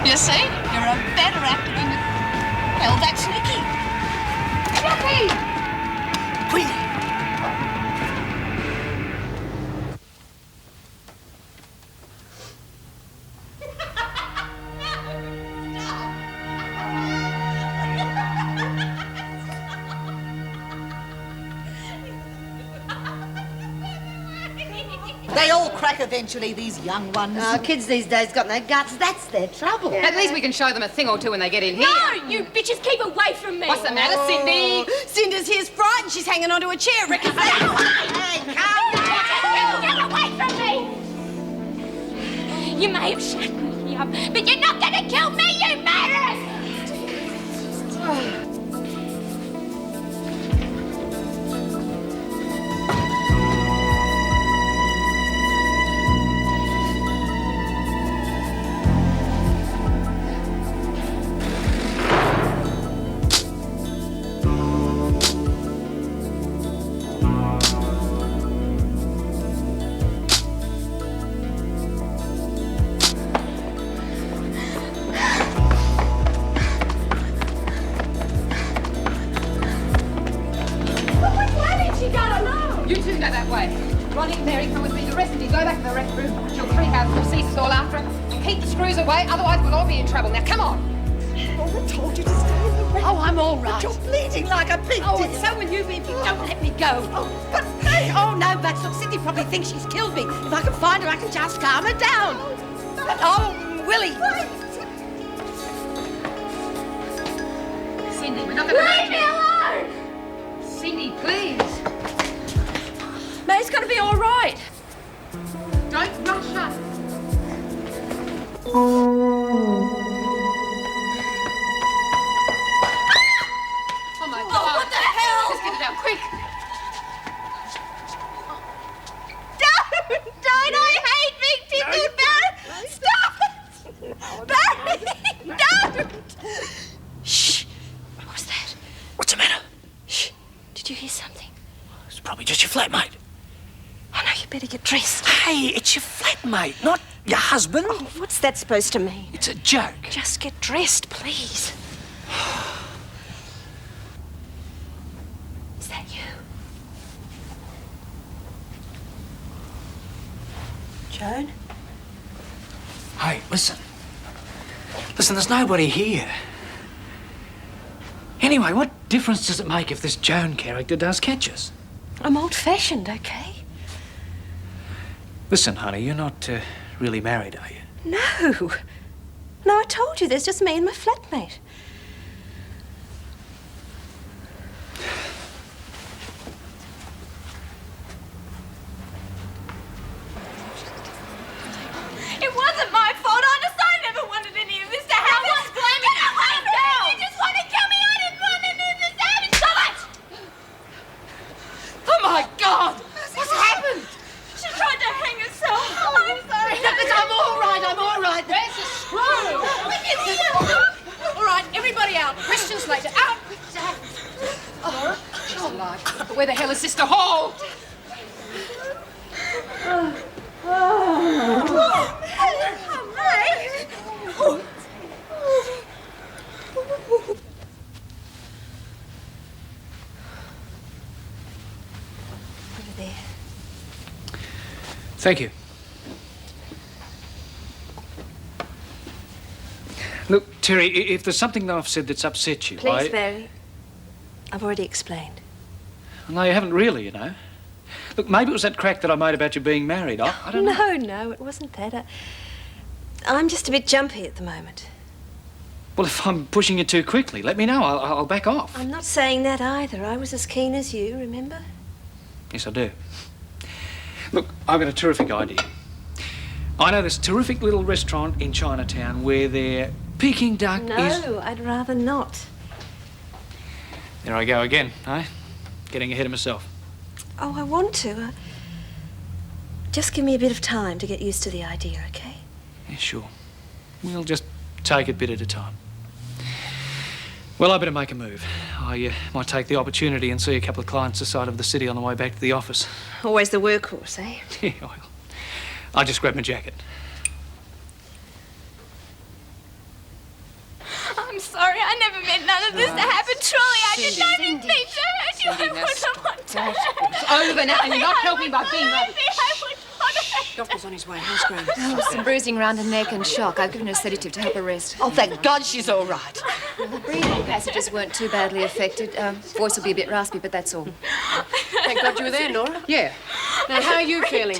You see? You're a better actor than you... Well, that's Nicky. Jackie! Queenie! They all crack eventually, these young ones. Oh, kids these days got no guts. That's their trouble. Yeah. At least we can show them a thing or two when they get in here. No, you bitches keep away from me. What's the matter, Cindy? Cinder's here's frightened. She's hanging onto a chair. Rick is there. Hey, calm down. Get away from me. You may have shut me up, but you're not going to kill me, you murderers. You two go that way. Ronnie, Mary, come with me. The rest of you go back to the rec room until Treehouse will seize us all after it. And keep the screws away, otherwise we'll all be in trouble. Now, come on. Oh, I told you to stay in the rec. Oh, I'm all right. You're bleeding like a pig. Oh, and so will you be if you don't let me go. Oh, but hey. Oh, no, but look, Cindy probably thinks she's killed me. If I can find her, I can just calm her down. Oh, Willie. Cindy, we're not going to... Leave me alone! Cindy, please. May's going to be all right. Don't rush her. Oh, my God. Oh, what the hell? Let's get it out, quick. Don't! I hate being tickled, Barry! Stop it! Barry! Don't! Shh! What was that? What's the matter? Shh! Did you hear something? It's probably just your flatmate. Oh, no, you better get dressed. Hey, it's your flatmate, not your husband. Oh, what's that supposed to mean? It's a joke. Just get dressed, please. Is that you? Joan? Hey, listen. Listen, there's nobody here. Anyway, what difference does it make if this Joan character does catch us? I'm old-fashioned, okay? Listen, honey, you're not really married, are you? No. No, I told you, there's just me and my flatmate. It wasn't my fault, honest. I never wanted any of this to happen. I was blaming you. Get away from me! You just want to kill me. I didn't want any of this to happen. Stop it! Oh, my God! What's happened? She tried to hang herself. I'm sorry. I'm all right. I'm all right. Where's the screw? All right, everybody out. Questions later. Out! Oh, she's alive. But where the hell is Sister Hall? Over there. Thank you. Look, Terry, if there's something that I've said that's upset you, Please, Barry. I've already explained. No, you haven't really, you know. Look, maybe it was that crack that I made about you being married. I don't know. No, it wasn't that. I'm just a bit jumpy at the moment. Well, if I'm pushing you too quickly, let me know. I'll back off. I'm not saying that either. I was as keen as you, remember? Yes, I do. Look, I've got a terrific idea. I know this terrific little restaurant in Chinatown where their Peking duck is... No, I'd rather not. There I go again, eh? Getting ahead of myself. Oh, I want to. Just give me a bit of time to get used to the idea, okay? Yeah, sure. We'll just take it bit at a time. Well, I better make a move. I might take the opportunity and see a couple of clients this side of the city on the way back to the office. Always the workhorse, eh? Yeah, well, I'll just grab my jacket. I'm sorry. I never meant none of this to happen. Truly, I did not mean to hurt you. I wouldn't want to hurt you. It's over now, and you're not helping by being I like... wouldn't want to hurt you. Doctor's on his way. How's Grace? Oh, some bruising around her neck and shock. I've given her a sedative to help her rest. Oh, thank God she's all right. The breathing passages weren't too badly affected. Voice will be a bit raspy, but that's all. Thank God you were there, Nora. Yeah. Now, how are you feeling?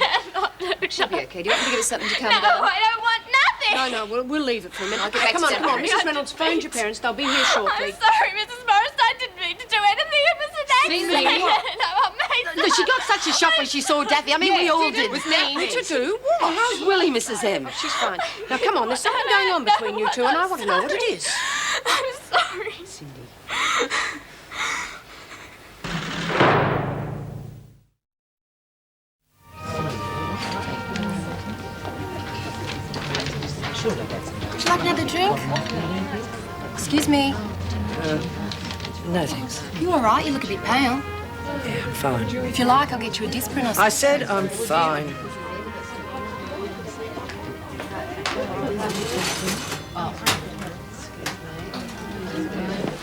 She'll be okay. Do you want me to give her something to calm No, her down? I don't want nothing. No, we'll leave it for a minute. I'll get back come to on, St. come on. Mary's. Mrs. Reynolds, phone your parents. They'll be here shortly. I'm sorry, Mrs. Morris. I didn't mean to do anything. It was an accident. No, I'm No, she got such a shock when she saw Daffy. I mean, we all did. With me. What you do? What? How's Willie, Mrs. M? She's fine. Now, come on. There's something going on between you two, and I want to know what it is. I'm sorry. Would you like another drink? Excuse me. No, thanks. You all right? You look a bit pale. Yeah, I'm fine. If you like, I'll get you a Disprin or something. I said I'm fine.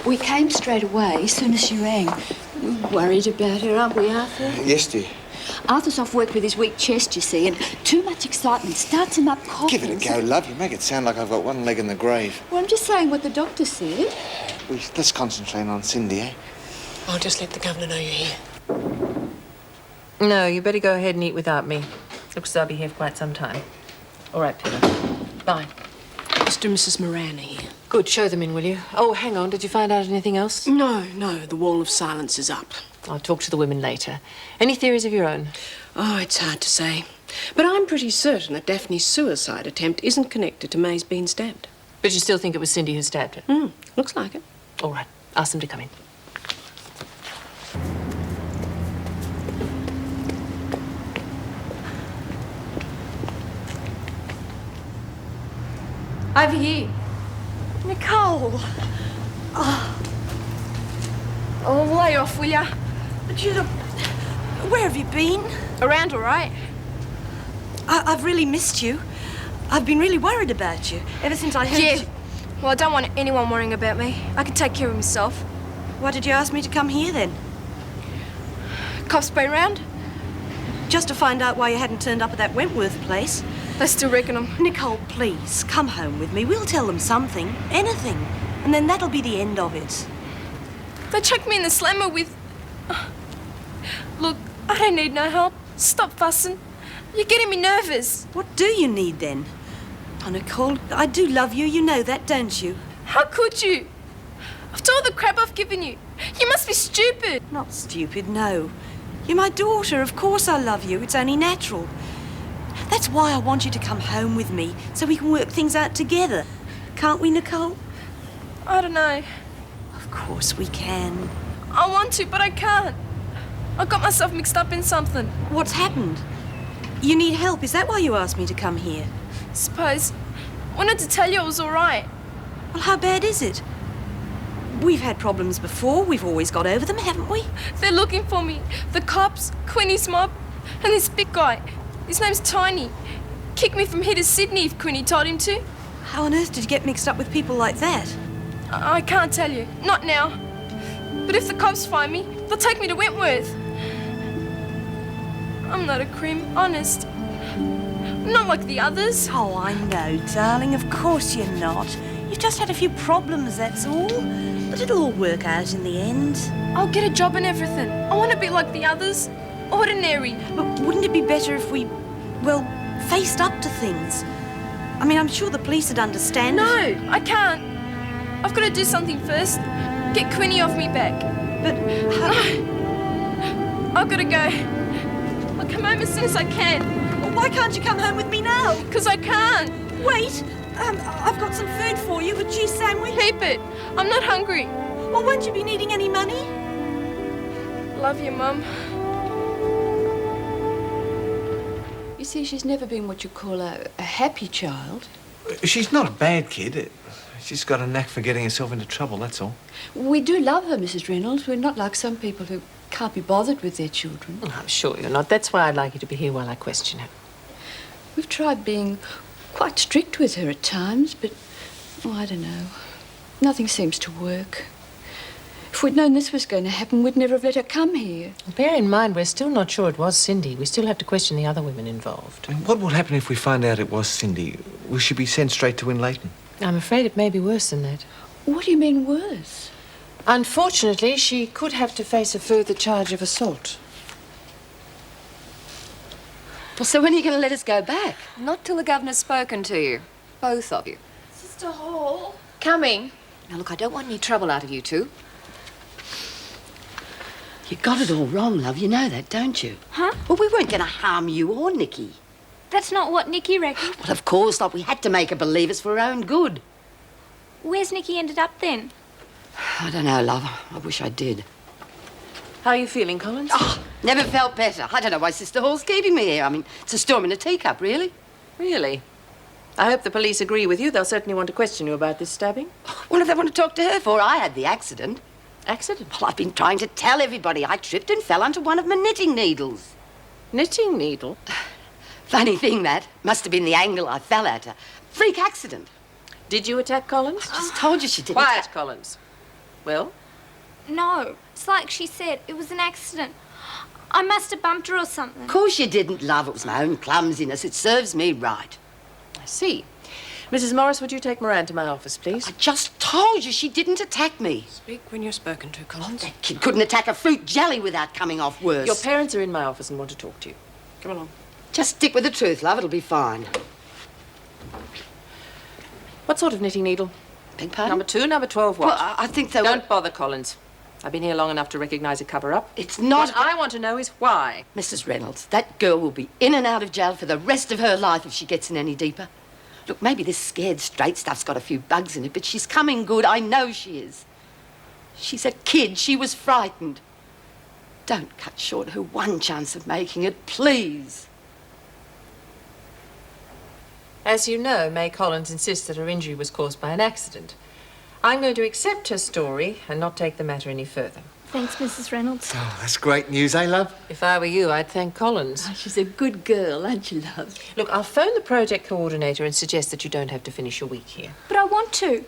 We came straight away as soon as she rang. We're worried about her, aren't we, Arthur? Yes, dear. Arthur's off work with his weak chest, you see, and too much excitement starts him up coughing. Give it a go, love. You make it sound like I've got one leg in the grave. Well, I'm just saying what the doctor said. Let's concentrate on Cindy, eh? I'll just let the governor know you're here. No, you better go ahead and eat without me. Looks as though I'll be here for quite some time. All right, Peter. Bye. Mr. and Mrs. Moran are here. Good. Show them in, will you? Oh, hang on. Did you find out anything else? No, the wall of silence is up. I'll talk to the women later. Any theories of your own? Oh, it's hard to say. But I'm pretty certain that Daphne's suicide attempt isn't connected to May's being stabbed. But you still think it was Cindy who stabbed her? Looks like it. All right. Ask them to come in. Over here. Nicole. Oh, lay off, will ya? Judah, where have you been? Around all right? I've really missed you. I've been really worried about you ever since I heard you. Well, I don't want anyone worrying about me. I can take care of myself. Why did you ask me to come here then? Cops been round? Just to find out why you hadn't turned up at that Wentworth place. They still reckon I'm... Nicole, please, come home with me. We'll tell them something, anything, and then that'll be the end of it. They chucked me in the slammer with... Look, I don't need no help. Stop fussing. You're getting me nervous. What do you need then? Oh, Nicole, I do love you. You know that, don't you? How could you? After all the crap I've given you, you must be stupid. Not stupid, no. You're my daughter. Of course I love you. It's only natural. That's why I want you to come home with me, so we can work things out together. Can't we, Nicole? I don't know. Of course we can. I want to, but I can't. I got myself mixed up in something. What's happened? You need help. Is that why you asked me to come here? Suppose. Wanted to tell you I was all right. Well, how bad is it? We've had problems before. We've always got over them, haven't we? They're looking for me. The cops, Quinny's mob, and this big guy. His name's Tiny. Kicked me from here to Sydney if Quinny told him to. How on earth did you get mixed up with people like that? I can't tell you. Not now. But if the cops find me, they'll take me to Wentworth. I'm not a crim, honest. Not like the others. Oh, I know, darling. Of course you're not. You've just had a few problems, that's all. But it'll all work out in the end. I'll get a job and everything. I want to be like the others. Ordinary. But wouldn't it be better if we, well, faced up to things? I mean, I'm sure the police would understand. No, I can't. I've got to do something first. Get Quinny off me back. But I've got to go. I'll come home as soon as I can. Why can't you come home with me now? Because I can't. Wait, I've got some food for you, a cheese sandwich. Keep it. I'm not hungry. Well, won't you be needing any money? Love you, Mum. You see, she's never been what you call a happy child. She's not a bad kid. She's got a knack for getting herself into trouble, that's all. We do love her, Mrs. Reynolds. We're not like some people who can't be bothered with their children. Well, I'm sure you're not. That's why I'd like you to be here while I question her. We've tried being quite strict with her at times, but, oh, I don't know. Nothing seems to work. If we'd known this was going to happen, we'd never have let her come here. Bear in mind, we're still not sure it was Cindy. We still have to question the other women involved. And what will happen if we find out it was Cindy? Will she be sent straight to Winlayton? I'm afraid it may be worse than that. What do you mean worse? Unfortunately, she could have to face a further charge of assault. Well, so when are you going to let us go back? Not till the governor's spoken to you. Both of you. Sister Hall. Coming. Now, look, I don't want any trouble out of you two. You got it all wrong, love. You know that, don't you? Huh? Well, we weren't going to harm you or Nikki. That's not what Nikki reckoned. Well, of course not. We had to make her believe it's for her own good. Where's Nikki ended up then? I don't know, love. I wish I did. How are you feeling, Collins? Oh, never felt better. I don't know why Sister Hall's keeping me here. I mean, it's a storm in a teacup, really. Really? I hope the police agree with you. They'll certainly want to question you about this stabbing. What do they want to talk to her for? I had the accident. Accident? Well, I've been trying to tell everybody. I tripped and fell onto one of my knitting needles. Knitting needle? Funny thing, that. Must have been the angle I fell at her. Freak accident. Did you attack Collins? Just told you she didn't. Quiet, Collins. Well? No. It's like she said. It was an accident. I must have bumped her or something. Of course you didn't, love. It was my own clumsiness. It serves me right. I see. Mrs. Morris, would you take Moran to my office, please? I just told you she didn't attack me. Speak when you're spoken to, Collins. That kid couldn't attack a fruit jelly without coming off worse. Your parents are in my office and want to talk to you. Come along. Just stick with the truth, love. It'll be fine. What sort of knitting needle? Beg pardon? Number 2, number 12, what? Well, I think they Don't bother, Collins. I've been here long enough to recognize a cover-up. It's not... What I want to know is why. Mrs. Reynolds, that girl will be in and out of jail for the rest of her life if she gets in any deeper. Look, maybe this scared straight stuff's got a few bugs in it, but she's coming good. I know she is. She's a kid. She was frightened. Don't cut short her one chance of making it, please. As you know, May Collins insists that her injury was caused by an accident. I'm going to accept her story and not take the matter any further. Thanks, Mrs. Reynolds. Oh, that's great news, eh, love? If I were you, I'd thank Collins. Oh, she's a good girl, aren't you, love? Look, I'll phone the project coordinator and suggest that you don't have to finish your week here. But I want to.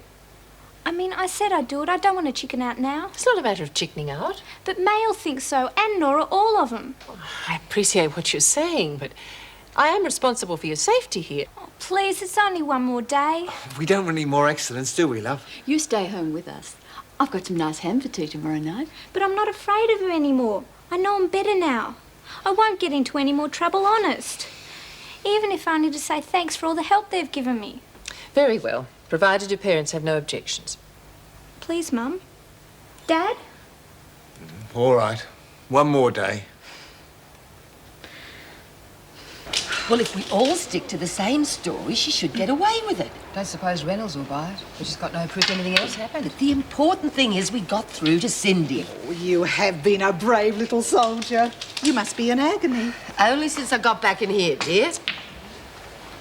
I mean, I said I'd do it. I don't want to chicken out now. It's not a matter of chickening out. But May'll think so, and Nora, all of them. I appreciate what you're saying, but I am responsible for your safety here. Oh, please, it's only one more day. We don't want any more accidents, do we, love? You stay home with us. I've got some nice ham for tea tomorrow night. But I'm not afraid of her anymore. I know I'm better now. I won't get into any more trouble, honest. Even if only to say thanks for all the help they've given me. Very well, provided your parents have no objections. Please, Mum. Dad? All right. One more day. Well, if we all stick to the same story, she should get away with it. Don't suppose Reynolds will buy it. We've just got no proof anything else happened. But the important thing is we got through to Cindy. Oh, you have been a brave little soldier. You must be in agony. Only since I got back in here, dear.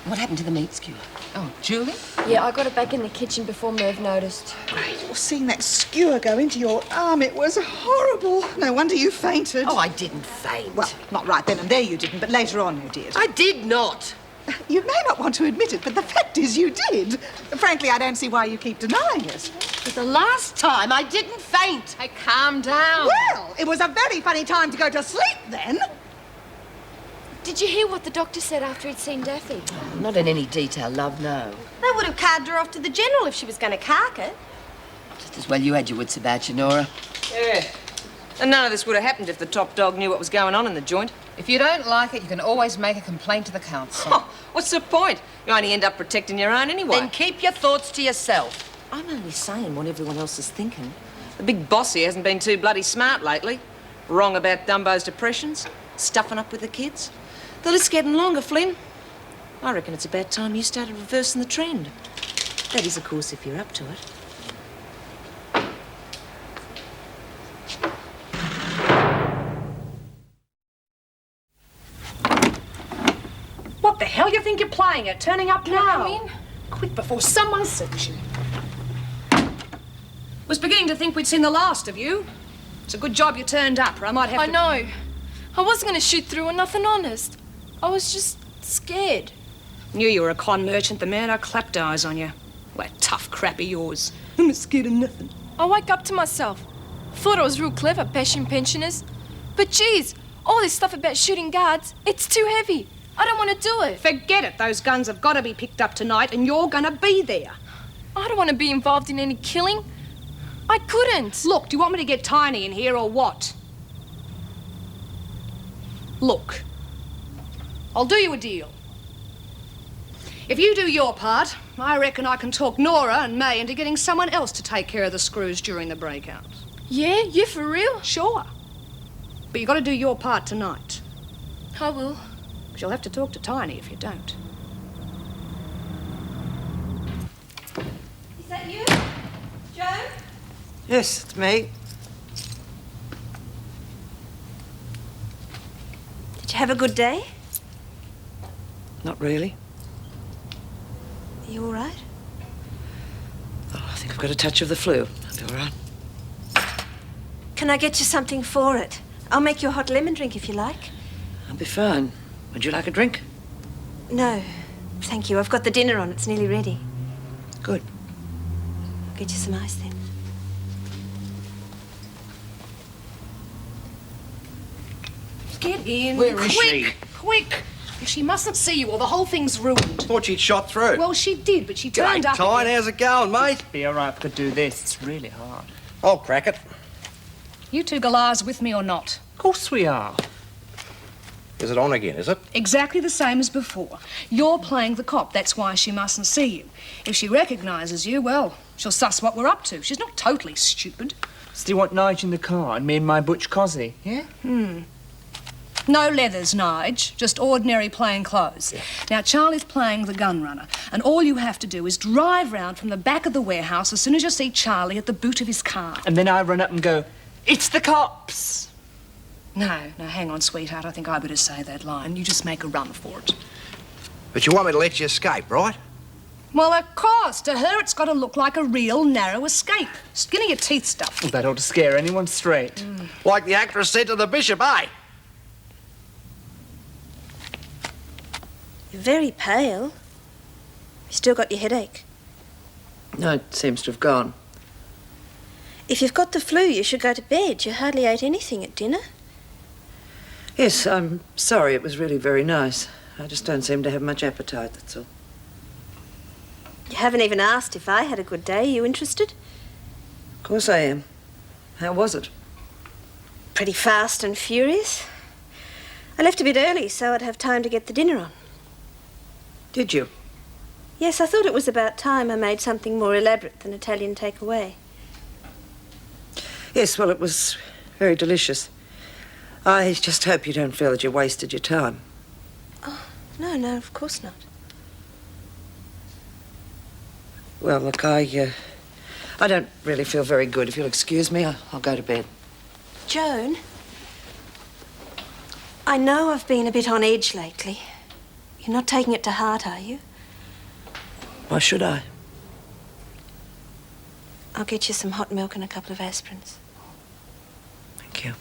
What happened to the meat skewer? Oh, Julie? Yeah, I got it back in the kitchen before Merv noticed. Great. Well, seeing that skewer go into your arm, it was horrible. No wonder you fainted. Oh, I didn't faint. Well, not right then and there you didn't, but later on you did. I did not. You may not want to admit it, but the fact is you did. Frankly, I don't see why you keep denying it. But the last time I didn't faint. Hey, calm down. Well, it was a very funny time to go to sleep then. Did you hear what the doctor said after he'd seen Daffy? Not in any detail, love, no. They would have carved her off to the general if she was going to cark it. Just as well you had your wits about you, Nora. Yeah. And none of this would have happened if the top dog knew what was going on in the joint. If you don't like it, you can always make a complaint to the council. Oh, what's the point? You only end up protecting your own anyway. Then keep your thoughts to yourself. I'm only saying what everyone else is thinking. The big boss here hasn't been too bloody smart lately. Wrong about Dumbo's depressions, stuffing up with the kids. The list's getting longer, Flynn. I reckon it's about time you started reversing the trend. That is, of course, if you're up to it. What the hell you think you're playing at? Turning up Can now? I come in? Quick, before someone sees you. Was beginning to think we'd seen the last of you. It's a good job you turned up, or I might have I to... know. I wasn't going to shoot through or nothing, honest. I was just scared. Knew you were a con merchant the minute I clapped eyes on you. That tough crap of yours. I'm not scared of nothing. I wake up to myself. Thought I was real clever, bashing pensioners. But geez, all this stuff about shooting guards, it's too heavy. I don't want to do it. Forget it. Those guns have got to be picked up tonight and you're going to be there. I don't want to be involved in any killing. I couldn't. Look, do you want me to get Tiny in here or what? Look, I'll do you a deal. If you do your part, I reckon I can talk Nora and May into getting someone else to take care of the screws during the breakout. Yeah? You for real? Sure. But you got to do your part tonight. I will. But you'll have to talk to Tiny if you don't. Is that you? Joe? Yes, it's me. Did you have a good day? Not really. Are you all right? Oh, I think I've got a touch of the flu. I'll be all right. Can I get you something for it? I'll make you a hot lemon drink if you like. I'll be fine. Would you like a drink? No, thank you. I've got the dinner on. It's nearly ready. Good. I'll get you some ice then. Get in. Where is quick, she? Quick! She mustn't see you or the whole thing's ruined. Thought she'd shot through. Well, she did, but she turned up. Tyne, how's it going, mate? Be all right if I could do this. It's really hard. I'll crack it. You two galahs with me or not? Of course we are. Is it on again, is it? Exactly the same as before. You're playing the cop. That's why she mustn't see you. If she recognises you, well, she'll suss what we're up to. She's not totally stupid. So do you want Nige in the car and me and my butch cozzy, yeah? No leathers, Nige. Just ordinary plain clothes. Yeah. Now, Charlie's playing the gun runner, and all you have to do is drive round from the back of the warehouse as soon as you see Charlie at the boot of his car. And then I run up and go, "It's the cops!" No, hang on, sweetheart. I think I better say that line. You just make a run for it. But you want me to let you escape, right? Well, of course. To her, it's got to look like a real narrow escape. Skin of your teeth stuff. Well, that ought to scare anyone straight. Like the actress said to the bishop, eh? You're very pale. You still got your headache. No, it seems to have gone. If you've got the flu, you should go to bed. You hardly ate anything at dinner. Yes, I'm sorry. It was really very nice. I just don't seem to have much appetite, that's all. You haven't even asked if I had a good day. Are you interested? Of course I am. How was it? Pretty fast and furious. I left a bit early so I'd have time to get the dinner on. Did you? Yes, I thought it was about time I made something more elaborate than Italian takeaway. Yes, well, it was very delicious. I just hope you don't feel that you wasted your time. Oh, no, of course not. Well, look, I don't really feel very good. If you'll excuse me, I'll go to bed. Joan, I know I've been a bit on edge lately. You're not taking it to heart, are you? Why should I? I'll get you some hot milk and a couple of aspirins. Thank you.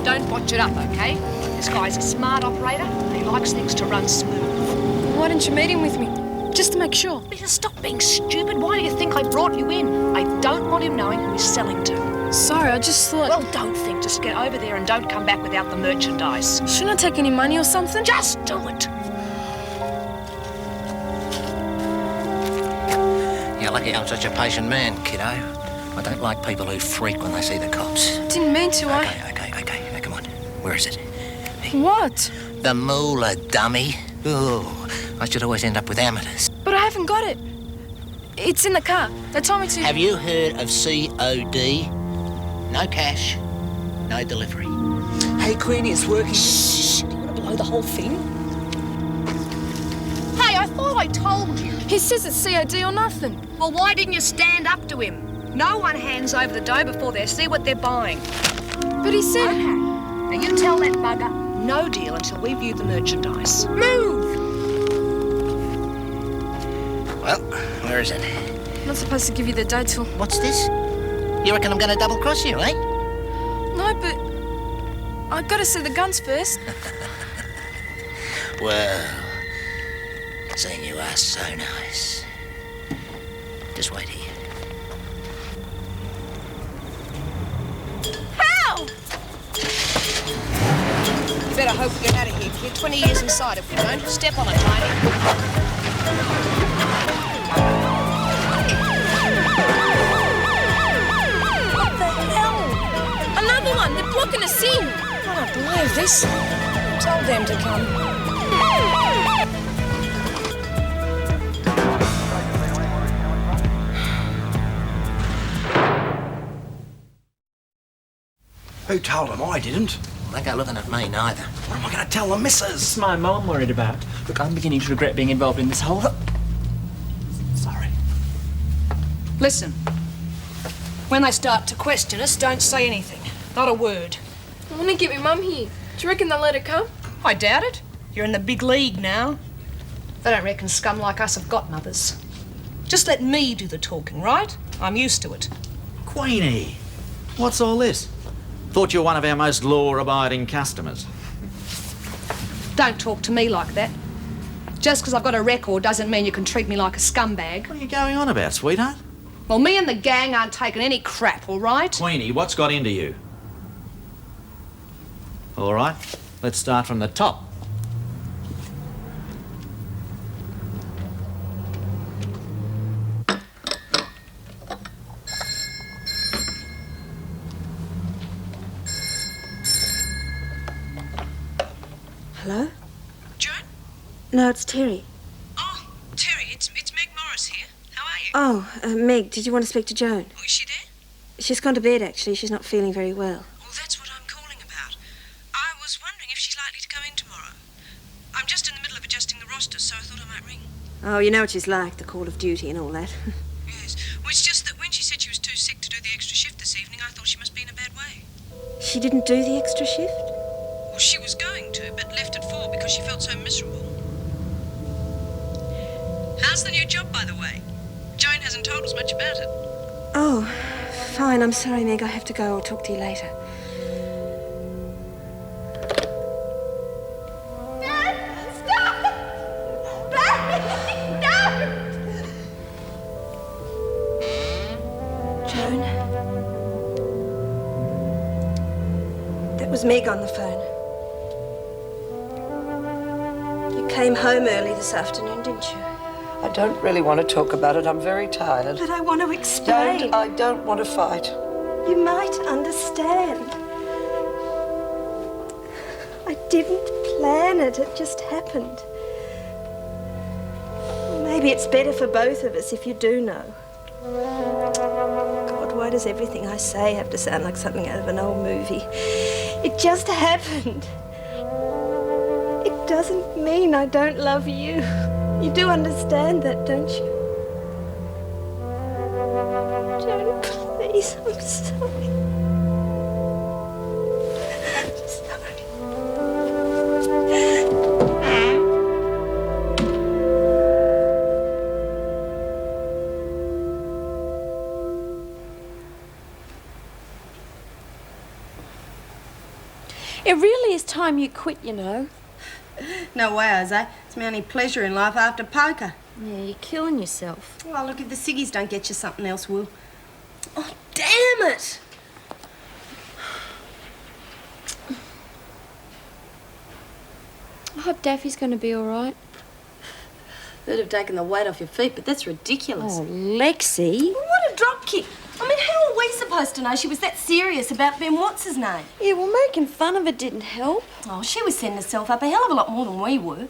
Don't botch it up, OK? This guy's a smart operator and he likes things to run smooth. Why didn't you meet him with me? Just to make sure. Peter, stop being stupid. Why do you think I brought you in? I don't want him knowing who he's selling to. Sorry, I just thought... Well, don't think. Just get over there and don't come back without the merchandise. Shouldn't I take any money or something? Just do it. You're lucky I'm such a patient man, kiddo. I don't like people who freak when they see the cops. Didn't mean to, Okay, now, come on. Where is it? What? The moolah, dummy. Oh, I should always end up with amateurs. But I haven't got it. It's in the car. They told me to... Have you heard of COD? No cash, no delivery. Hey, Queenie, it's working. Shh! Do you want to blow the whole thing? Hey, I thought I told you. He says it's COD or nothing. Well, why didn't you stand up to him? No one hands over the dough before they see what they're buying. But he said... Okay. Now, you tell that bugger no deal until we view the merchandise. Move! Well, where is it? I'm not supposed to give you the dough till... What's this? You reckon I'm going to double-cross you, eh? No, but I've got to see the guns first. Well, seeing you are so nice. Just wait here. How? You better hope we get out of here, kid. 20 years inside if we don't. Step on it, Tiny. What the hell? Another one. They're blocking us in. I don't believe this. Tell them to come. Who told him? I didn't. They go looking at me neither. What am I going to tell the missus? It's my mum I'm worried about. Look, I'm beginning to regret being involved in this whole... Sorry. Listen. When they start to question us, don't say anything. Not a word. I want to get my mum here. Do you reckon they'll let her come? I doubt it. You're in the big league now. They don't reckon scum like us have got mothers. Just let me do the talking, right? I'm used to it. Queenie, what's all this? Thought you were one of our most law-abiding customers. Don't talk to me like that. Just because I've got a record doesn't mean you can treat me like a scumbag. What are you going on about, sweetheart? Well, me and the gang aren't taking any crap, all right? Queenie, what's got into you? All right, let's start from the top. Hello? Joan? No, it's Terry. Oh, Terry, it's Meg Morris here. How are you? Oh, Meg, did you want to speak to Joan? Oh, is she there? She's gone to bed, actually. She's not feeling very well. Well, that's what I'm calling about. I was wondering if she's likely to come in tomorrow. I'm just in the middle of adjusting the roster, so I thought I might ring. Oh, you know what she's like, the call of duty and all that. Yes. Well, it's just that when she said she was too sick to do the extra shift this evening, I thought she must be in a bad way. She didn't do the extra shift? Well, she was going to, but left at 4 because she felt so miserable. How's the new job, by the way? Joan hasn't told us much about it. Oh, fine. I'm sorry, Meg. I have to go. I'll talk to you later. Joan? That was Meg on the phone. You came home early this afternoon, didn't you? I don't really want to talk about it. I'm very tired. But I want to explain. I don't want to fight. You might understand. I didn't plan it. It just happened. Maybe it's better for both of us if you do know. God, why does everything I say have to sound like something out of an old movie? It just happened. It doesn't mean I don't love you. You do understand that, don't you? Joan, please, I'm sorry. I'm sorry. It really is time you quit, you know. No way, Jose. It's my only pleasure in life after poker. Yeah, you're killing yourself. Well, look, if the ciggies don't get you, something else will. Oh, damn it! I hope Daffy's going to be all right. They'd have taken the weight off your feet, but that's ridiculous. Oh, Lexi. What a drop kick. I mean, how are we supposed to know she was that serious about Ben What's-his-name? Yeah, well, making fun of it didn't help. Oh, she was setting herself up a hell of a lot more than we were.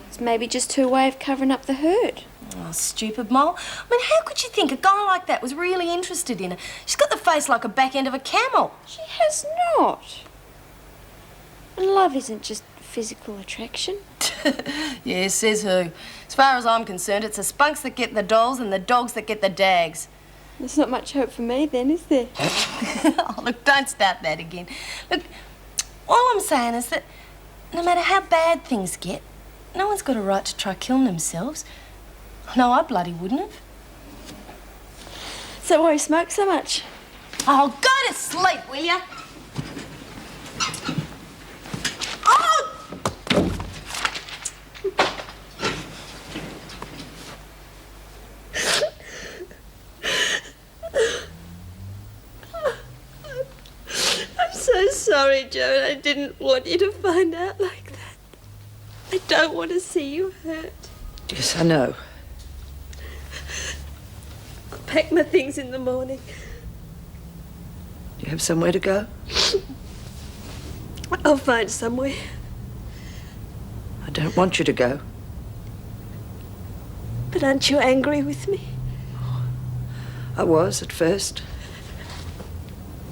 It's maybe just her way of covering up the hurt. Oh, stupid mole. I mean, how could you think a guy like that was really interested in her? She's got the face like a back end of a camel. She has not. And love isn't just physical attraction. Yeah, says who. As far as I'm concerned, it's the spunks that get the dolls and the dogs that get the dags. There's not much hope for me then, is there? Oh, look, don't start that again. Look, all I'm saying is that no matter how bad things get, no one's got a right to try killing themselves. No, I bloody wouldn't have. So why you smoke so much? Oh, go to sleep, will you? Oh! I'm so sorry, Joan. I didn't want you to find out like that. I don't want to see you hurt. Yes, I know. I'll pack my things in the morning. Do you have somewhere to go? I'll find somewhere. I don't want you to go. But aren't you angry with me? I was at first.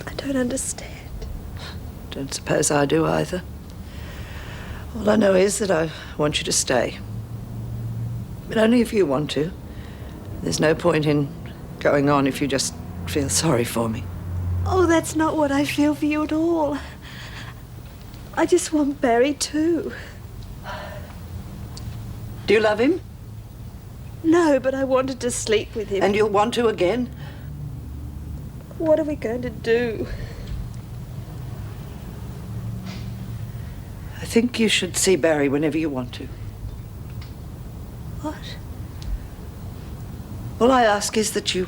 I don't understand. Don't suppose I do either. All I know is that I want you to stay. But only if you want to. There's no point in going on if you just feel sorry for me. Oh, that's not what I feel for you at all. I just want Barry too. Do you love him? No, but I wanted to sleep with him. And you'll want to again? What are we going to do? I think you should see Barry whenever you want to. What? All I ask is that you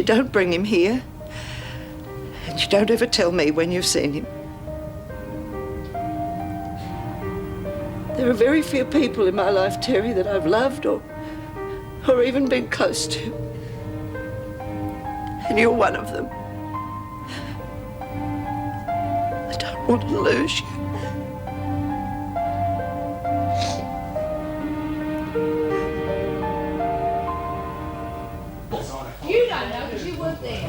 don't bring him here. And you don't ever tell me when you've seen him. There are very few people in my life, Terry, that I've loved or even been close to. And you're one of them. I don't want to lose you. You don't know because you weren't there.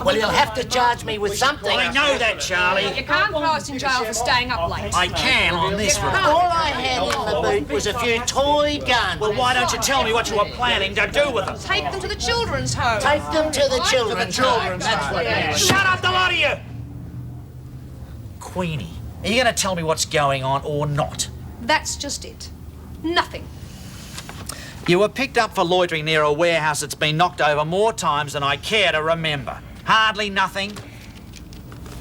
Well, you'll have to charge me with something. I know that, Charlie. You can't throw us in jail for staying up late. I can on this one. All I had in the boot was a few toy guns. Well, why don't you tell me what you were planning to do with them? Take them to the children's home. Take them to the children's home. That's what it is. Shut up, the lot of you! Queenie, are you going to tell me what's going on or not? That's just it. Nothing. You were picked up for loitering near a warehouse that's been knocked over more times than I care to remember. Hardly nothing.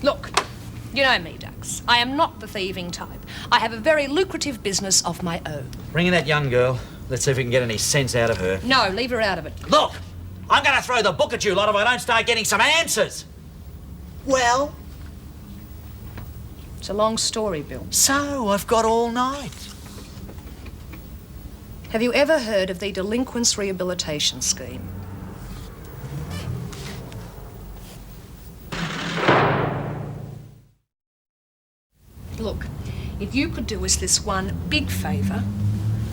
Look, you know me, Dux. I am not the thieving type. I have a very lucrative business of my own. Bring in that young girl. Let's see if we can get any sense out of her. No, leave her out of it. Look, I'm going to throw the book at you lot if I don't start getting some answers. Well? It's a long story, Bill. So, I've got all night. Have you ever heard of the Delinquents Rehabilitation Scheme? Look, if you could do us this one big favour,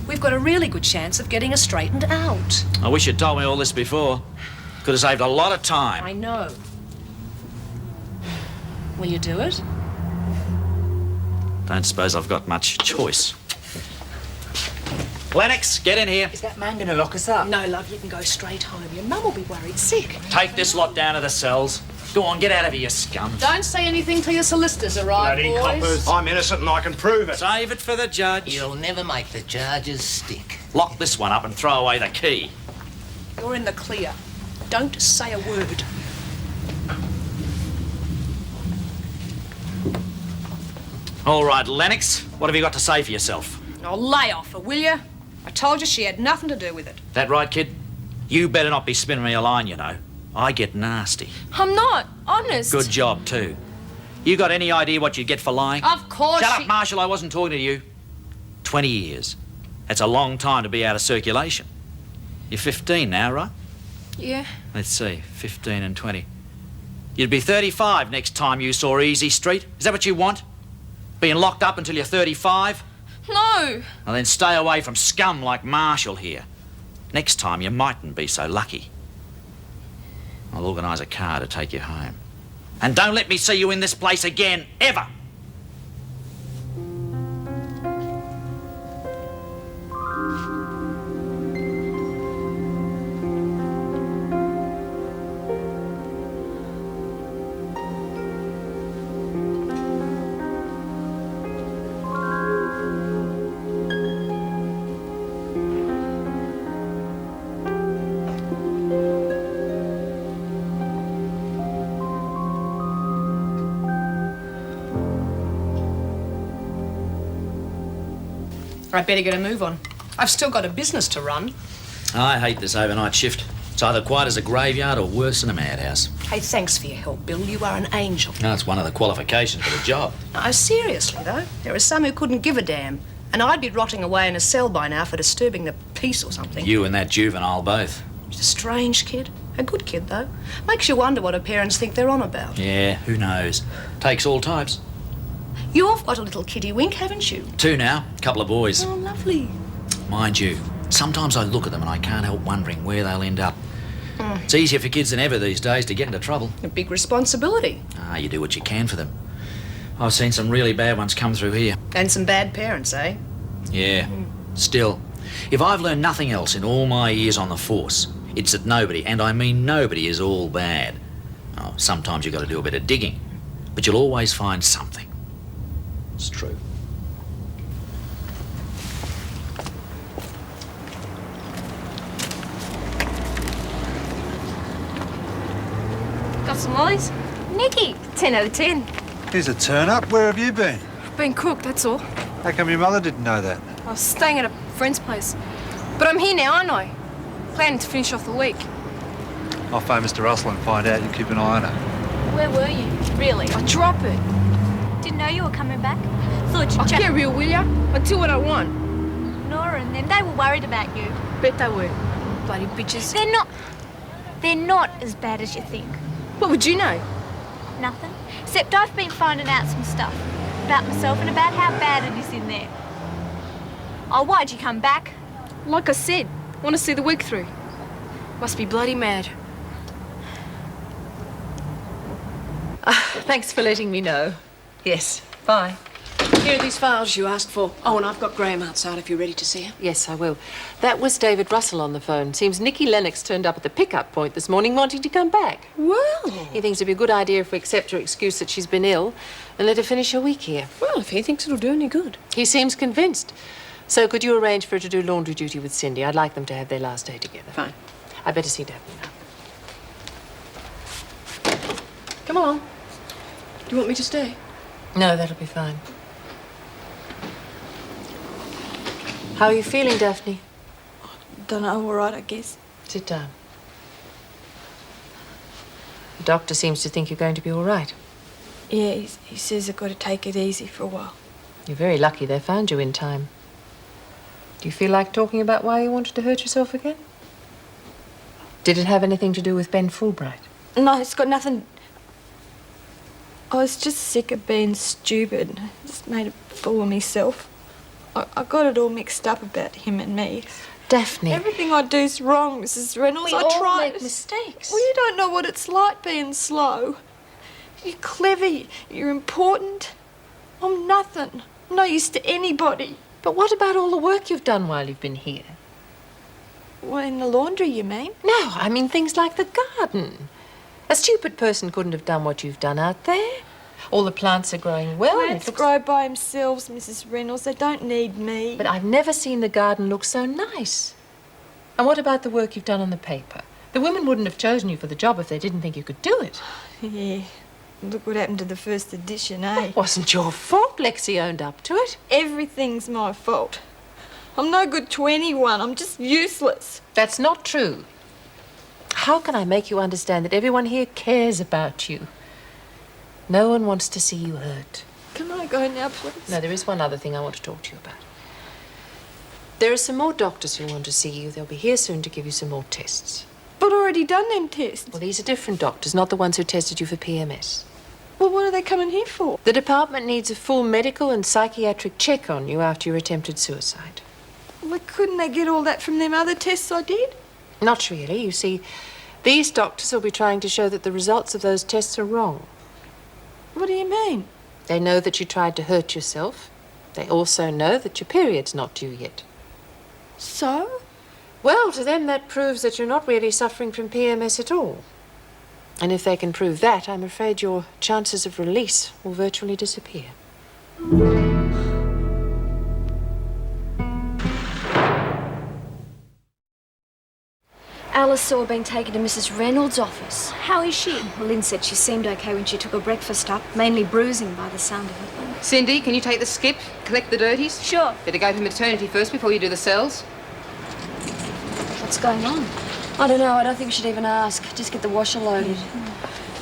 we've got a really good chance of getting her straightened out. I wish you'd told me all this before. Could have saved a lot of time. I know. Will you do it? Don't suppose I've got much choice. Lennox, get in here. Is that man going to lock us up? No, love, you can go straight home. Your mum will be worried sick. Take this lot down to the cells. Go on, get out of here, you scum. Don't say anything till your solicitors arrive, Bloody boys. coppers. I'm innocent and I can prove it. Save it for the judge. You'll never make the charges stick. Lock this one up and throw away the key. You're in the clear. Don't say a word. All right, Lennox, what have you got to say for yourself? Oh, lay off her, will you? I told you she had nothing to do with it. That right, kid? You better not be spinning me a line, you know. I get nasty. I'm not, honest. Good job, too. You got any idea what you'd get for lying? Of course Shut up, Marshall, I wasn't talking to you. 20 years. That's a long time to be out of circulation. You're 15 now, right? Yeah. Let's see, 15 and 20. You'd be 35 next time you saw Easy Street. Is that what you want? Being locked up until you're 35? No. Well, then stay away from scum like Marshall here. Next time you mightn't be so lucky. I'll organise a car to take you home. And don't let me see you in this place again, ever! I'd better get a move on. I've still got a business to run. I hate this overnight shift. It's either quiet as a graveyard or worse than a madhouse. Hey, thanks for your help, Bill. You are an angel. No, it's one of the qualifications for the job. No, seriously, though. There are some who couldn't give a damn. And I'd be rotting away in a cell by now for disturbing the peace or something. You and that juvenile both. He's a strange kid. A good kid, though. Makes you wonder what her parents think they're on about. Yeah, who knows? Takes all types. You've got a little kiddie wink, haven't you? 2 now, couple of boys. Oh, lovely. Mind you, sometimes I look at them and I can't help wondering where they'll end up. It's easier for kids than ever these days to get into trouble. A big responsibility. You do what you can for them. I've seen some really bad ones come through here. And some bad parents, eh? Yeah. Still, if I've learned nothing else in all my years on the force, it's that nobody, and I mean nobody, is all bad. Oh, sometimes you've got to do a bit of digging, but you'll always find something. It's true. Got some lollies? Nikki, 10 out of 10. Here's a turn-up. Where have you been? I've been cooked, that's all. How come your mother didn't know that? I was staying at a friend's place. But I'm here now, aren't I? Planning to finish off the week. I'll phone Mr. Russell and find out you keep an eye on her. Where were you? Really? I'll drop it. Didn't know you were coming back. Thought you'd I'll get real, will ya? I'll do what I want. Nora and them, they were worried about you. Bet they were. Bloody bitches. They're not as bad as you think. What would you know? Nothing. Except I've been finding out some stuff about myself and about how bad it is in there. Oh, why'd you come back? Like I said, want to see the week through. Must be bloody mad. Thanks for letting me know. Yes, bye. Here are these files you asked for. Oh, and I've got Graham outside if you're ready to see him. Yes, I will. That was David Russell on the phone. Seems Nikki Lennox turned up at the pickup point this morning wanting to come back. Well. He thinks it'd be a good idea if we accept her excuse that she's been ill and let her finish her week here. Well, if he thinks it'll do any good. He seems convinced. So could you arrange for her to do laundry duty with Cindy? I'd like them to have their last day together. Fine. I better see Daphne now. Come along. Do you want me to stay? No, that'll be fine. How are you feeling, Daphne? Don't know, all right, I guess. Sit down. The doctor seems to think you're going to be all right. Yeah, he says I've got to take it easy for a while. You're very lucky they found you in time. Do you feel like talking about why you wanted to hurt yourself again? Did it have anything to do with Ben Fulbright? No, it's got nothing. I was just sick of being stupid. I just made a fool of myself. I got it all mixed up about him and me. Daphne. Everything I do's wrong, Mrs. Reynolds. We I all tried. make mistakes. Well, you don't know what it's like being slow. You're clever. You're important. I'm nothing. No use to anybody. But what about all the work you've done while you've been here? Well, in the laundry, you mean? No, I mean things like the garden. A stupid person couldn't have done what you've done out there. All the plants are growing well. Plants grow by themselves, Mrs. Reynolds. They don't need me. But I've never seen the garden look so nice. And what about the work you've done on the paper? The women wouldn't have chosen you for the job if they didn't think you could do it. Yeah. Look what happened to the first edition, eh? It wasn't your fault. Lexi owned up to it. Everything's my fault. I'm no good to anyone. I'm just useless. That's not true. How can I make you understand that everyone here cares about you? No one wants to see you hurt. Can I go now, please? No, there is one other thing I want to talk to you about. There are some more doctors who want to see you. They'll be here soon to give you some more tests. But I already done them tests. Well, these are different doctors, not the ones who tested you for PMS. Well, what are they coming here for? The department needs a full medical and psychiatric check on you after your attempted suicide. Well, couldn't they get all that from them other tests I did? Not really. You see, these doctors will be trying to show that the results of those tests are wrong. What do you mean? They know that you tried to hurt yourself. They also know that your period's not due yet. So? Well, to them that proves that you're not really suffering from PMS at all. And if they can prove that, I'm afraid your chances of release will virtually disappear. Our Alice saw her being taken to Mrs. Reynolds' office. How is she? Well, Lynn said she seemed okay when she took her breakfast up, mainly bruising by the sound of it. Cindy, can you take the skip, collect the dirties? Sure. Better go to maternity first before you do the cells. What's going on? I don't know. I don't think we should even ask. Just get the washer loaded.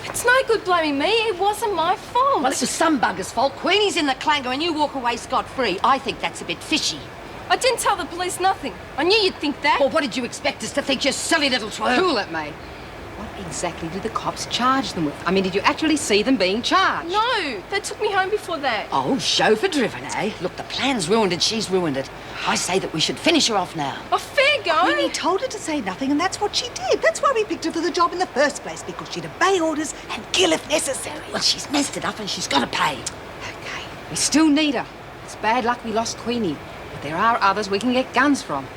It's no good blaming me. It wasn't my fault. Well, it was some bugger's fault. Queenie's in the clanger and you walk away scot-free. I think that's a bit fishy. I didn't tell the police nothing. I knew you'd think that. Well, what did you expect us to think, you silly little twerp? Cool it, mate. What exactly did the cops charge them with? I mean, did you actually see them being charged? No, they took me home before that. Oh, chauffeur-driven, eh? Look, the plan's ruined and she's ruined it. I say that we should finish her off now. Oh, fair go. Queenie told her to say nothing, and that's what she did. That's why we picked her for the job in the first place, because she'd obey orders and kill if necessary. Well, she's messed it up and she's got to pay. Okay, we still need her. It's bad luck we lost Queenie, but there are others we can get guns from.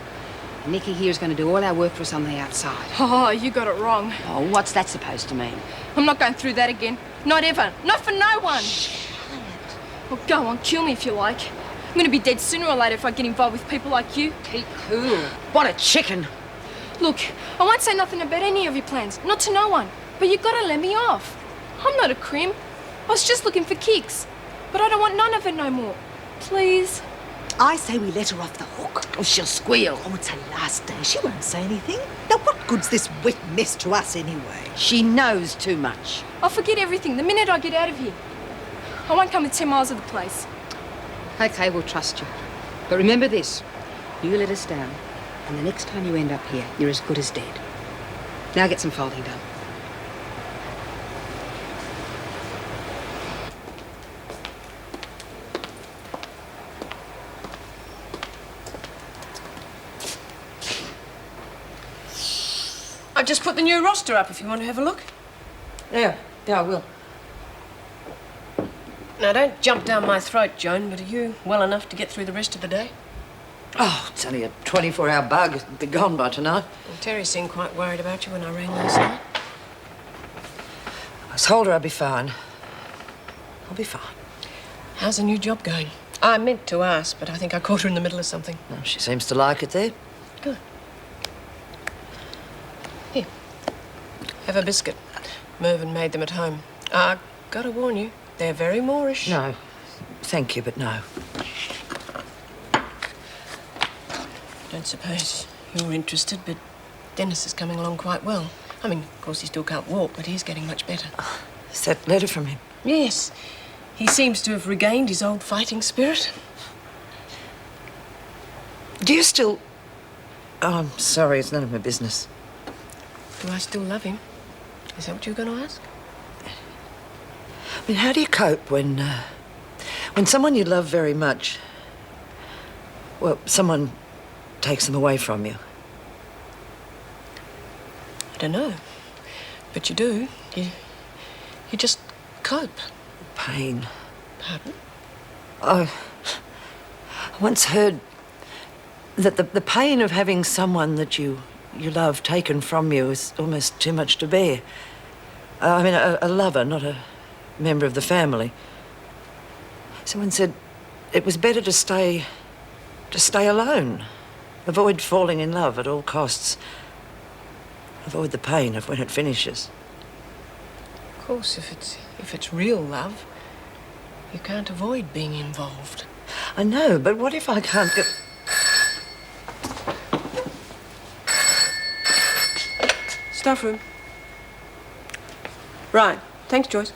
Nikki here is going to do all our work for us on the outside. Oh, you got it wrong. Oh, what's that supposed to mean? I'm not going through that again. Not ever. Not for no one. Well, go on, kill me if you like. I'm going to be dead sooner or later if I get involved with people like you. Keep cool. What a chicken. Look, I won't say nothing about any of your plans. Not to no one. But you've got to let me off. I'm not a crim. I was just looking for kicks. But I don't want none of it no more. Please. I say we let her off the hook. Oh, she'll squeal. Oh, it's her last day. She won't say anything. Now, what good's this wet mess to us anyway? She knows too much. I'll forget everything the minute I get out of here. I won't come within 10 miles of the place. Okay, we'll trust you. But remember this. You let us down, and the next time you end up here, you're as good as dead. Now get some folding done. I've just put the new roster up if you want to have a look. Yeah, I will. Now, don't jump down my throat, Joan, but are you well enough to get through the rest of the day? Oh, it's only a 24-hour bug. It'll be gone by tonight. Well, Terry seemed quite worried about you when I rang last night. I told her I'd be fine. I'll be fine. How's the new job going? I meant to ask, but I think I caught her in the middle of something. No, she seems to like it there. Good. Here. Have a biscuit. Mervyn made them at home. Gotta warn you, they're very Moorish. No, thank you, but no. Don't suppose you're interested, but Dennis is coming along quite well. I mean, of course, he still can't walk, but he's getting much better. Is that letter from him? Yes. He seems to have regained his old fighting spirit. Do you still... Oh, I'm sorry, it's none of my business. Do I still love him? Is that what you're going to ask? I mean, how do you cope when someone you love very much, well, someone takes them away from you? I don't know. But you do. You just cope. Pain. Pardon? I once heard that the pain of having someone that you love taken from you is almost too much to bear. I mean, a lover, not a member of the family. Someone said it was better to stay alone. Avoid falling in love at all costs. Avoid the pain of when it finishes. Of course, if it's real love, you can't avoid being involved. I know, but what if I can't get... Staff room. Right. Thanks, Joyce.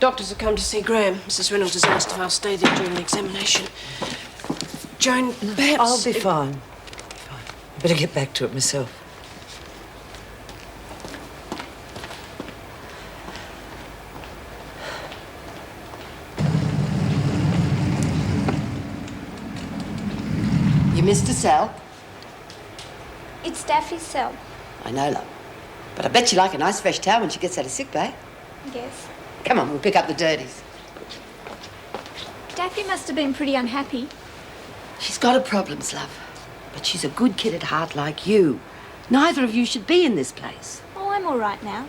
Doctors have come to see Graham. Mrs. Reynolds has asked if I'll stay there during the examination. Joan, perhaps... I'll be fine. I better get back to it myself. You missed a cell? It's Daffy's cell. I know, love. But I bet you like a nice fresh towel when she gets out of sick bay. Yes. Come on, we'll pick up the dirties. Daffy must have been pretty unhappy. She's got her problems, love. But she's a good kid at heart like you. Neither of you should be in this place. Oh, I'm all right now.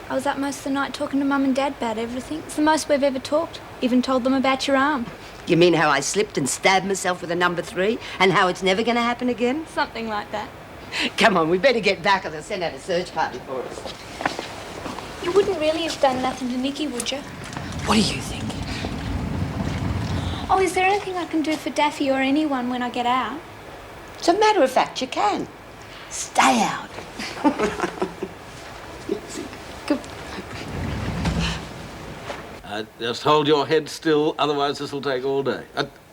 I was up most of the night talking to Mum and Dad about everything. It's the most we've ever talked. Even told them about your arm. You mean how I slipped and stabbed myself with a number 3 and how it's never going to happen again? Something like that. Come on, we better get back or they'll send out a search party for us. You wouldn't really have done nothing to Nikki, would you? What do you think? Oh, is there anything I can do for Daffy or anyone when I get out? As a matter of fact, you can. Stay out. Just hold your head still, otherwise this will take all day.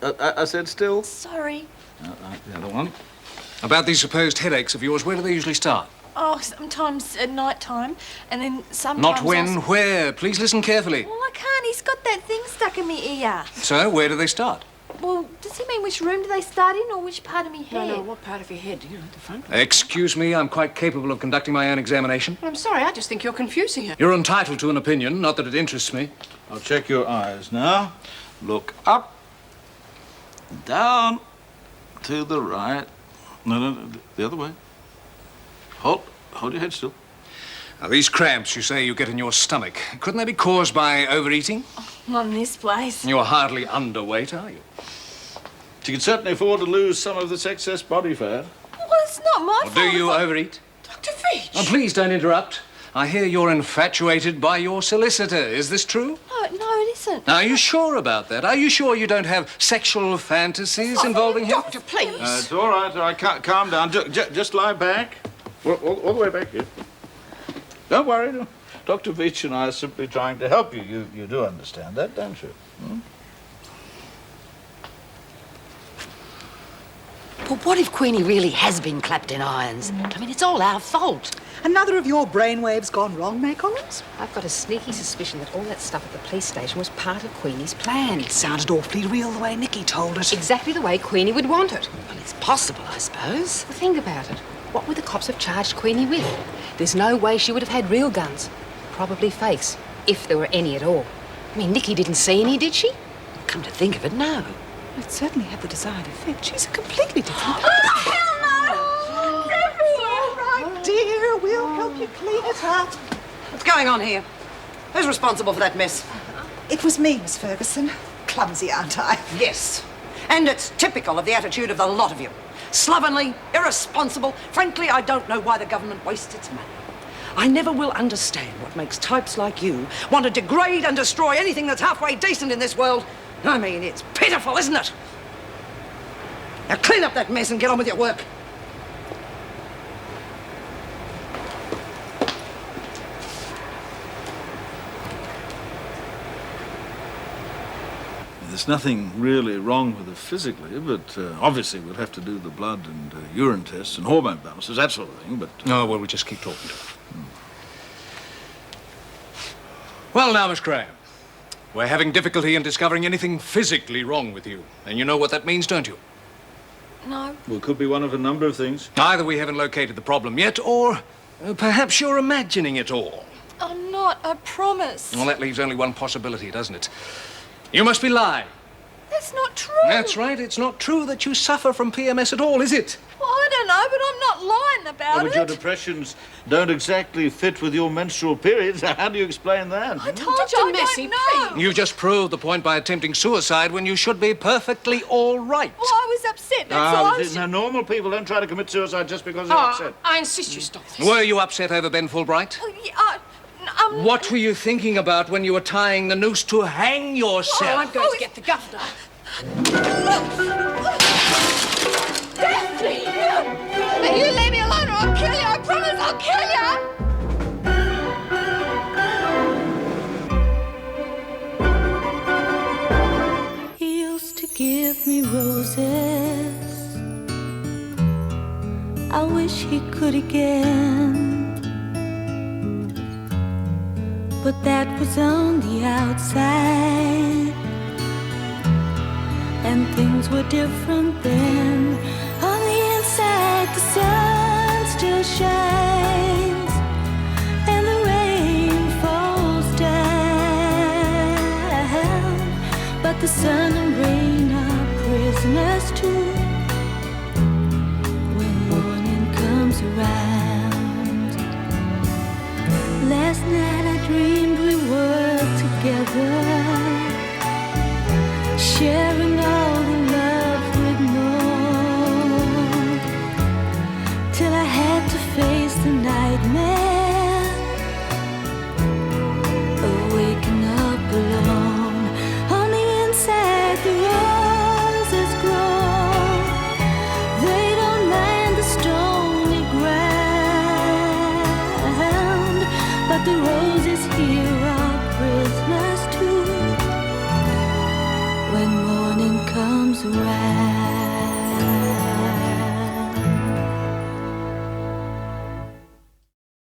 I said still. Sorry. The other one. About these supposed headaches of yours, where do they usually start? Oh, sometimes at night time, and then sometimes... Not when, also... where? Please listen carefully. Well, I can't. He's got that thing stuck in my ear. So, where do they start? Well, does he mean which room do they start in, or which part of me head? No, what part of your head? You know, the front one. Excuse me, I'm quite capable of conducting my own examination. Well, I'm sorry, I just think you're confusing her. You're entitled to an opinion, not that it interests me. I'll check your eyes now. Look up, down, to the right. No, the other way. Hold your head still. Now, these cramps you say you get in your stomach, couldn't they be caused by overeating? Not in this place. You're hardly underweight, are you? You can certainly afford to lose some of this excess body fat. Well, it's not my fault. Do you overeat? Dr. Veitch! Oh, please don't interrupt. I hear you're infatuated by your solicitor. Is this true? No, it isn't. Are you sure about that? Are you sure you don't have sexual fantasies involving him? Doctor, please. It's all right. All right. Calm down. Just lie back. All the way back here. Don't worry. Dr. Veitch and I are simply trying to help you. You do understand that, don't you? Hmm? But what if Queenie really has been clapped in irons? I mean, it's all our fault. Another of your brainwaves gone wrong, May Collins? I've got a sneaky suspicion that all that stuff at the police station was part of Queenie's plan. It sounded awfully real the way Nikki told it. Exactly the way Queenie would want it. Well, it's possible, I suppose. Well, think about it. What would the cops have charged Queenie with? There's no way she would have had real guns. Probably fakes, if there were any at all. I mean, Nikki didn't see any, did she? Come to think of it, no. It certainly had the desired effect. She's a completely different Oh, hell no! All right, dear. We'll help you clean it up. What's going on here? Who's responsible for that mess? It was me, Miss Ferguson. Clumsy, aren't I? Yes. And it's typical of the attitude of the lot of you. Slovenly, irresponsible. Frankly, I don't know why the government wastes its money. I never will understand what makes types like you want to degrade and destroy anything that's halfway decent in this world. I mean, it's pitiful, isn't it? Now clean up that mess and get on with your work. There's nothing really wrong with her physically, but obviously we'll have to do the blood and urine tests and hormone balances, that sort of thing, but... Oh, well, we'll just keep talking to her. Well, now, Miss Graham, we're having difficulty in discovering anything physically wrong with you. And you know what that means, don't you? No. Well, it could be one of a number of things. Either we haven't located the problem yet, or perhaps you're imagining it all. I'm not, I promise. Well, that leaves only one possibility, doesn't it? You must be lying. That's not true. That's right. It's not true that you suffer from PMS at all, is it? Well, I don't know, but I'm not lying about But it. your depressions don't exactly fit with your menstrual periods. How do you explain that? I told you I don't know. You just proved the point by attempting suicide when you should be perfectly all right. Well, I was upset, that's all. I was Now, normal people don't try to commit suicide just because they're upset. I insist you stop this. Were you upset over Ben Fulbright? What were you thinking about when you were tying the noose to hang yourself? Oh, I'm going to get the governor. Daphne! Now you leave me alone or I'll kill you, I promise I'll kill you! He used to give me roses. I wish he could again. But that was on the outside, and things were different then. On the inside, the sun still shines, and the rain falls down. But the sun and rain are prisoners too when morning comes around. Last night I dreamed we were together, sharing all the love we'd known, till I had when morning comes around.